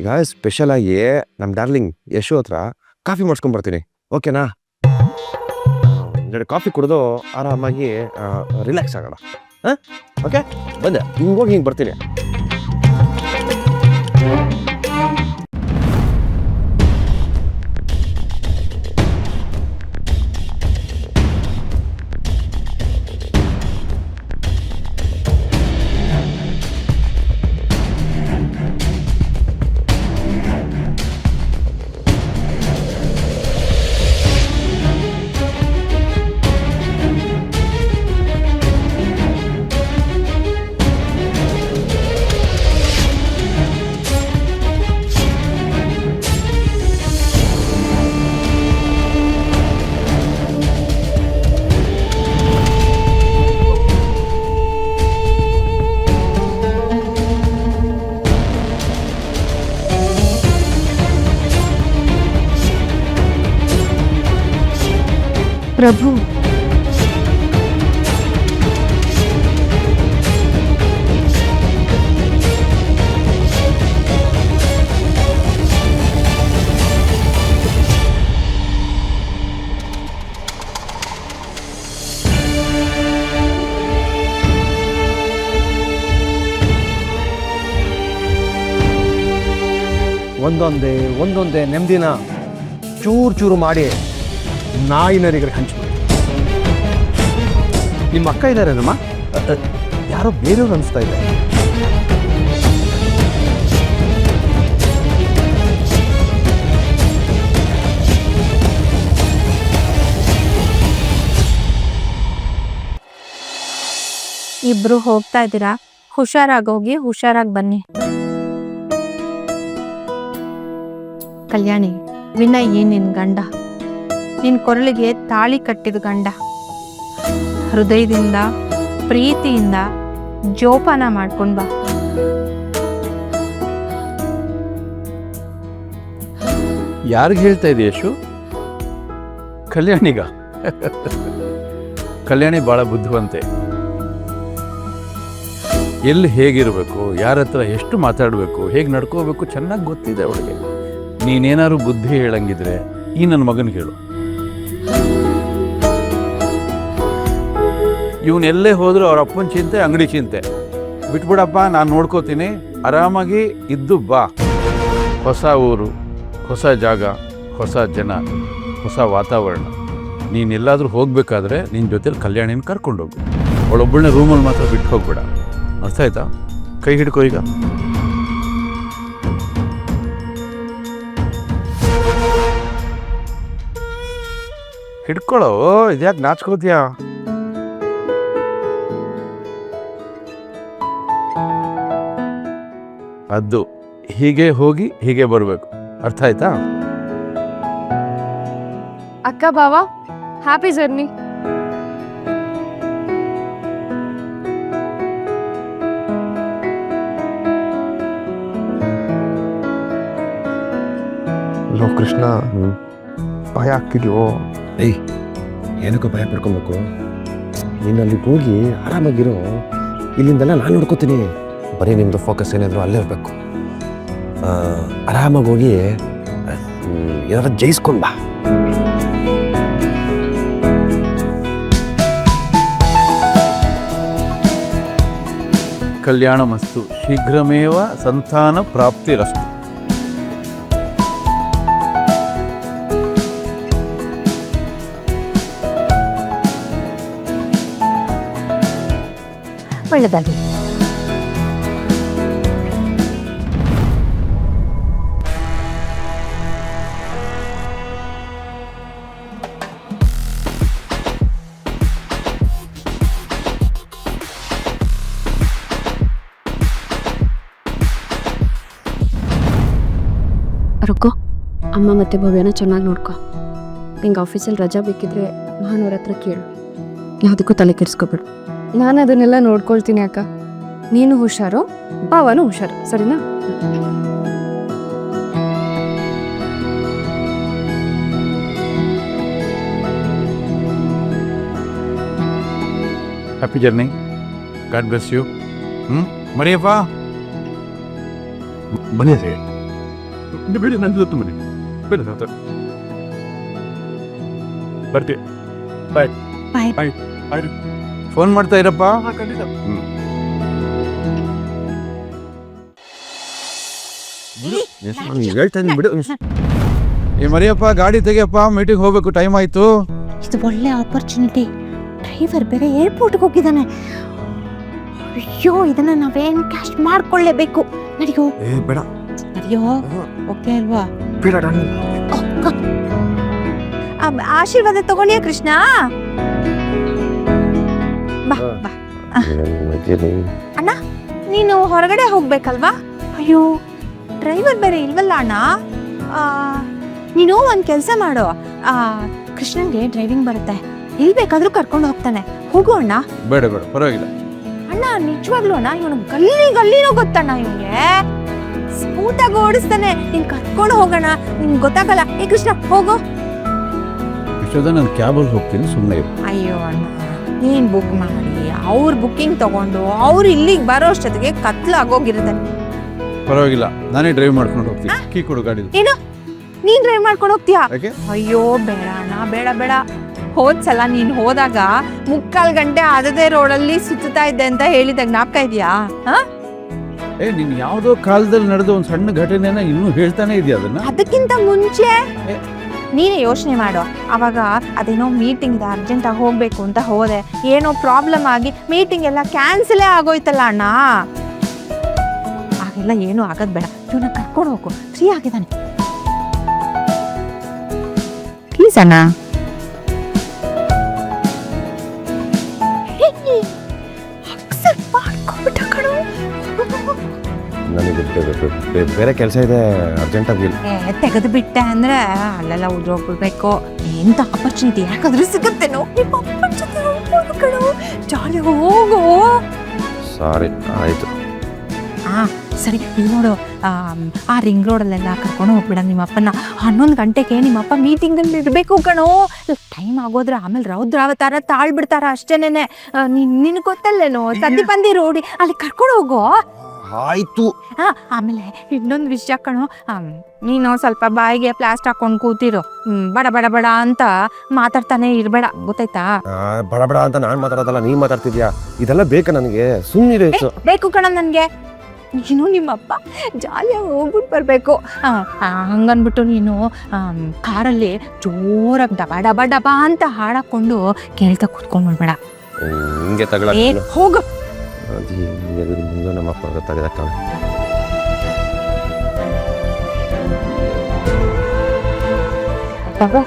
ಈಗ ಸ್ಪೆಷಲಾಗಿ ನಮ್ಮ ಡಾರ್ಲಿಂಗ್ ಯಶು ಹತ್ರ ಕಾಫಿ ಮಾಡಿಸ್ಕೊಂಬರ್ತೀನಿ, ಓಕೆನಾ? ಎರಡು ಕಾಫಿ ಕುಡಿದು ಆರಾಮಾಗಿ ರಿಲ್ಯಾಕ್ಸ್ ಆಗೋಣ. ಹಾಂ, ಓಕೆ, ಬಂದೆ. ಹಿಂಗೆ ಹೋಗಿ ಹಿಂಗೆ ಬರ್ತೀನಿ. ಪ್ರಭು, ಒಂದೊಂದೇ ನೆಮ್ಮದಿನ ಚೂರು ಮಾಡಿ ನಾಯಿನರಿಗೆ ಹಂಚ್ಬಿಟ್ಟು. ನಿಮ್ಮ ಅಕ್ಕ ಇದ್ದಾರೇನಮ್ಮ? ಯಾರೋ ಬೇರೆಯವ್ರು ಅನಿಸ್ತಾ ಇದೆ. ಇಬ್ರು ಹೋಗ್ತಾ ಇದ್ದೀರಾ? ಹುಷಾರಾಗೋಗಿ ಹುಷಾರಾಗಿ ಬನ್ನಿ. ಕಲ್ಯಾಣಿ, ವಿನಯ್ ನಿನ್ ಗಂಡ, ನಿನ್ ಕೊರಳಿಗೆ ತಾಳಿ ಕಟ್ಟಿದ ಗಂಡ. ಹೃದಯದಿಂದ ಪ್ರೀತಿಯಿಂದ ಜೋಪಾನ ಮಾಡ್ಕೊಂಡ್ ಬಾ. ಯಾರಿಗೆ ಹೇಳ್ತಾ ಇದೆಯ ಯಶು? ಕಲ್ಯಾಣಿಗ? ಕಲ್ಯಾಣಿ ಭಾಳ ಬುದ್ಧಿವಂತೆ. ಎಲ್ಲಿ ಹೇಗಿರಬೇಕು, ಯಾರ ಹತ್ರ ಎಷ್ಟು ಮಾತಾಡಬೇಕು, ಹೇಗೆ ನಡ್ಕೋಬೇಕು ಚೆನ್ನಾಗಿ ಗೊತ್ತಿದೆ ಅವಳಿಗೆ. ನೀನೇನಾದ್ರು ಬುದ್ಧಿ ಹೇಳಂಗಿದ್ರೆ ಈ ನನ್ನ ಮಗನಿಗೆ ಹೇಳು. ಇವನೆಲ್ಲೇ ಹೋದರೂ ಅವ್ರ ಅಪ್ಪನ ಚಿಂತೆ, ಅಂಗಡಿ ಚಿಂತೆ. ಬಿಟ್ಬಿಡಪ್ಪ, ನಾನು ನೋಡ್ಕೋತೀನಿ, ಆರಾಮಾಗಿ ಇದ್ದು ಬಾ. ಹೊಸ ಊರು, ಹೊಸ ಜಾಗ, ಹೊಸ ಜನ, ಹೊಸ ವಾತಾವರಣ. ನೀನೆಲ್ಲಾದರೂ ಹೋಗಬೇಕಾದ್ರೆ ನಿನ್ನ ಜೊತೆಲಿ ಕಲ್ಯಾಣಿನ ಕರ್ಕೊಂಡೋಗು. ಅವಳೊಬ್ಬಳನ್ನ ರೂಮಲ್ಲಿ ಮಾತ್ರ ಬಿಟ್ಟು ಹೋಗ್ಬೇಡ. ಅರ್ಥ ಆಯ್ತಾ? ಕೈ ಹಿಡ್ಕೋ ಈಗ. ಹಿಡ್ಕೊಳ್ಳೋ, ಇದ್ಯಾಕೆ ನಾಚ್ಕೋತೀಯಾ? ಅದು ಹೀಗೆ ಹೋಗಿ ಹೀಗೆ ಬರಬೇಕು. ಅರ್ಥ ಆಯ್ತಾ? ಅಕ್ಕ ಬಾವ, ಹ್ಯಾಪಿ ಜರ್ನಿ. ಲೋ ಕೃಷ್ಣ, ಭಯ ಆಗ್ತಿದ್ಯೋ? ಏಯ್, ಏನಕ್ಕೂ ಭಯ ಪಡ್ಕೊಬೇಕು? ನೀನು ಅಲ್ಲಿಗೆ ಹೋಗಿ ಆರಾಮಾಗಿರೋ. ಇಲ್ಲಿಂದೆಲ್ಲ ನಾನು ನೋಡ್ಕೋತೀನಿ. ಬರೀ ನಿಮ್ಮದು ಫೋಕಸ್ ಏನಾದರೂ ಅಲ್ಲೇ ಇರಬೇಕು. ಆರಾಮಾಗಿ ಹೋಗಿ ಏನಾದ್ರು ಜಯಿಸ್ಕೊಂಡು ಬಾ. ಕಲ್ಯಾಣ ಮಸ್ತು, ಶೀಘ್ರಮೇವ ಸಂತಾನ ಪ್ರಾಪ್ತಿರಸ್ತು. ಒಳ್ಳೆದಾಗಿ. ರುಕೋ, ಅಮ್ಮ ಮತ್ತು ಭವ್ಯನ ಚೆನ್ನಾಗಿ ನೋಡ್ಕೊ. ನಿಂಗೆ ಆಫೀಸಲ್ಲಿ ರಜಾ ಬೇಕಿದ್ರೆ ಮಹಾನವ್ರ ಹತ್ರ ಕೇಳು. ಯಾವುದಕ್ಕೂ ತಲೆ ಕೆಡಿಸ್ಕೊಬೇಡು. ನಾನು ಅದನ್ನೆಲ್ಲ ನೋಡ್ಕೊಳ್ತೀನಿ ಅಕ್ಕ. ನೀನು ಹುಷಾರು, ಬಾವನು ಹುಷಾರು, ಸರಿನಾ? Happy journey. God bless you. Mariyappa ಬನ್ನಿ. ಬೇಡ ನನ್ನ ಜೊತೆ ಬನ್ನಿ ಬೇಡ ತಾತ ಬರ್ತೀವಿ ಬಾಯ್ Bye. ಬಾಯ್ ಬಾಯ್ ಫೋನ್ ಮಾಡ್ತಾ ಇರಪ್ಪ. ಖಂಡಿತ ಹೇಳ್ತಾ ಇದ್ದೀನಿ ಬಿಡು. ಏ ಮರಿಯಪ್ಪ, ಗಾಡಿ ತೆಗಿಯಪ್ಪ, ಮೀಟಿಂಗ್ ಹೋಗ್ಬೇಕು, ಟೈಮ್ ಆಯ್ತು. ಇದು ಒಳ್ಳೆ ಆಪರ್ಚುನಿಟಿ. ಡ್ರೈವರ್ ಬೇರೆ ಏರ್ಪೋರ್ಟ್ಗೆ ಹೋಗಿದ್ದಾನೆ. ಅಯ್ಯೋ ಇದನ್ನ ನಾವೇನ್ ಕ್ಯಾಶ್ ಮಾಡ್ಕೊಳ್ಳೇಬೇಕು. ನಡಿಯೋ ಏ ಬೇಡ ನಡಿಯೋ. ಓಕೆ ಅಲ್ವಾ? ಬೇಡ ನಾನು ಆಶೀರ್ವಾದ ತಗೊಂಡಿಯ ಕೃಷ್ಣ? ಬಾ ಬಾ. ಅಣ್ಣ ನೀನು ಹೊರಗಡೆ ಹೋಗ್ಬೇಕಲ್ವಾ? ಅಯ್ಯೋ ಡ್ರೈವರ್ ಬೇರೆ ಇಲ್ವಲ್ಲ ಅಣ್ಣ. ನೀನು ಒಂದು ಕೆಲಸ ಮಾಡು. ಕೃಷ್ಣನ್ಗೆ ಡ್ರೈವಿಂಗ್ ಬರುತ್ತೆ, ಎಲ್ಲಿ ಬೇಕಾದ್ರೂ ಕರ್ಕೊಂಡು ಹೋಗ್ತಾನೆ. ಹೋಗು ಅಣ್ಣ. ಬೇಡ ಬೇಡ, ಪರವಾಗಿಲ್ಲ. ಅಣ್ಣ ನಿಜವಾಗ್ಲೂ ಅಣ್ಣ, ಇವನು ಗಲ್ಲಿನೋ ಗೊತ್ತಣ್ಣ. ಇವನಿಗೆ ಸ್ಮೂತಾಗಿ ಓಡಿಸ್ತಾನೆ. ನೀನ್ ಕರ್ಕೊಂಡು ಹೋಗೋಣ, ನಿನ್ಗೆ ಗೊತ್ತಾಗಲ್ಲ. ಏ ಕೃಷ್ಣ ಹೋಗು. ಇಷ್ಟೊತ್ತ ನಾನು ಕ್ಯಾಬಲ್ಲಿ ಹೋಗ್ತೀನಿ, ಸುಮ್ಮನೆ ಇರು. ಅಯ್ಯೋ ಅಣ್ಣ, ನೀನ್ ಬುಕ್ ಮಾಡಿ ಅವ್ರ ಬುಕ್ಕಿಂಗ್ ತಗೊಂಡು ಅವ್ರು ಇಲ್ಲಿಗೆ ಬರೋ ಅಷ್ಟೊತ್ತಿಗೆ ಕತ್ಲಾಗೋಗಿರುತ್ತೆ. ಪರವಾಗಿಲ್ಲ, ನಾನೇ ಡ್ರೈವ್ ಮಾಡ್ಕೊಂಡು ಹೋಗ್ತೀನಿ. ಕೀ ಕೊಡು ಗಾಡಿದು. ಏನು ನೀನ್ ಡ್ರೈವ್ ಮಾಡ್ಕೊಂಡು ಹೋಗ್ತೀಯಾ? ಯಾಕೆ? ಅಯ್ಯೋ ಬೇಡ ಅಣ್ಣ, ಬೇಡ ಬೇಡ. ಹೋದ್ಸಲ ನೀನ್ ಹೋದಾಗ 3/4 ಗಂಟೆ ಆದದೇ ರೋಡಲ್ಲಿ ಸುತ್ತಾ ಇದ್ದೆ ಅಂತ ಹೇಳಿದಾಗ ಜ್ಞಾಪಕ ಇದೆಯಾ? ಏ, ನೀನ್ ಯಾವ್ದೋ ಕಾಲದಲ್ಲಿ ನಡೆದ ಒಂದು ಸಣ್ಣ ಘಟನೆನ ಇನ್ನೂ ಹೇಳ್ತಾನೆ ಇದೆಯಾ ಅದನ್ನ? ಅದಕ್ಕಿಂತ ಮುಂಚೆ ನೀನೇ ಯೋಚನೆ ಮಾಡು. ಅವಾಗ ಅದೇನೋ ಮೀಟಿಂಗ್ ಇದೆ, ಅರ್ಜೆಂಟ್ ಆಗಿ ಹೋಗ್ಬೇಕು ಅಂತ ಹೋದೆ, ಏನೋ ಪ್ರಾಬ್ಲಮ್ ಆಗಿ ಮೀಟಿಂಗ್ ಎಲ್ಲ ಕ್ಯಾನ್ಸಲೇ ಆಗೋಯ್ತಲ್ಲ ಅಣ್ಣ. ಆಗೆಲ್ಲ ಏನು ಆಗೋದ್ ಬೇಡ. ಇವನ್ನ ಕರ್ಕೊಂಡು ಹೋಗು, ಫ್ರೀ ಆಗಿದ್ದಾನೆ. ಪ್ಲೀಸ್ ಅಣ್ಣ. ನನಗೆ ಬೇರೆ ಕೆಲಸ ಇದೆ, ಅರ್ಜೆಂಟಾಗಿ. ತೆಗೆದು ಬಿಟ್ಟೆ ಅಂದ್ರೆ ಅಲ್ಲೆಲ್ಲ ಉದ್ರೋಗ್ಬಿಡ್ಬೇಕು. ಎಂತ ಆಪರ್ಚುನಿಟಿ ಯಾಕಾದ್ರೂ ಸಿಗುತ್ತೆ. ಜಾಲಿ ಹೋಗು. ಸಾರಿ ಆಯಿತು. ಸರಿ ಇಲ್ಲಿ ನೋಡು, ಆ ರಿಂಗ್ ರೋಡಲ್ಲೆಲ್ಲ ಕರ್ಕೊಂಡು ಹೋಗ್ಬಿಡ ನಿಮ್ಮಪ್ಪನ. 11 ಗಂಟೆಗೆ ನಿಮ್ಮಪ್ಪ ಮೀಟಿಂಗಲ್ಲಿ ಇರಬೇಕು ಕಣೋ. ಟೈಮ್ ಆಗೋದ್ರೆ ಆಮೇಲೆ ರೌದ್ರಾವತಾರ ತಾಳ್ಬಿಡ್ತಾರ ಅಷ್ಟೇನೆ. ನಿನ್ ಗೊತ್ತಲ್ಲೇನೋ ಸದ್ದಿ ಬಂದಿ ರೋಡಿ, ಅಲ್ಲಿ ಕರ್ಕೊಂಡು ಹೋಗೋ. ಆಯಿತು. ಆಮೇಲೆ ಇನ್ನೊಂದು ವಿಷಯ ಕಣೋ, ನೀನು ಸ್ವಲ್ಪ ಬಾಯಿಗೆ ಪ್ಲಾಸ್ಟ್ ಹಾಕೊಂಡು ಕೂತಿರು. ಬಡ ಬಡ ಬಡ ಅಂತ ಮಾತಾಡ್ತಾನೆ ಇರಬೇಡ, ಗೊತ್ತಾಯ್ತಾ? ಬಡ ಬಡ ಅಂತ ನಾನು ಮಾತಾಡೋದಲ್ಲ, ನೀನು ಮಾತಾಡ್ತಿದ್ಯಾ. ಇದೆಲ್ಲ ಬೇಕಾ ನನಗೆ? ಸುಮ್ಮನಿರೆ. ಬೇಕು ಕಣ ನನಗೆ. ನೀನು ನಿಮ್ಮಪ್ಪ ಜಾಲಿಯಾಗಿ ಹೋಗ್ಬಿಟ್ಟು ಬರಬೇಕು. ಹಂಗನ್ಬಿಟ್ಟು ನೀನು ಕಾರಲ್ಲಿ ಜೋರಾಗಿ ಡಬ ಡಬ ಡಬ ಅಂತ ಹಾಡಾಕೊಂಡು ಕೇಳ್ತಾ ಕೂತ್ಕೊಂಡ್ಬಿಡ್ಬೇಡ. ಹಿಂಗೆ ತಗೊಳ ಹೋಗು. ನಮ್ಮ ಅಪ್ಪ ಗೊತ್ತಾಗಿದೆ ತಗೋ.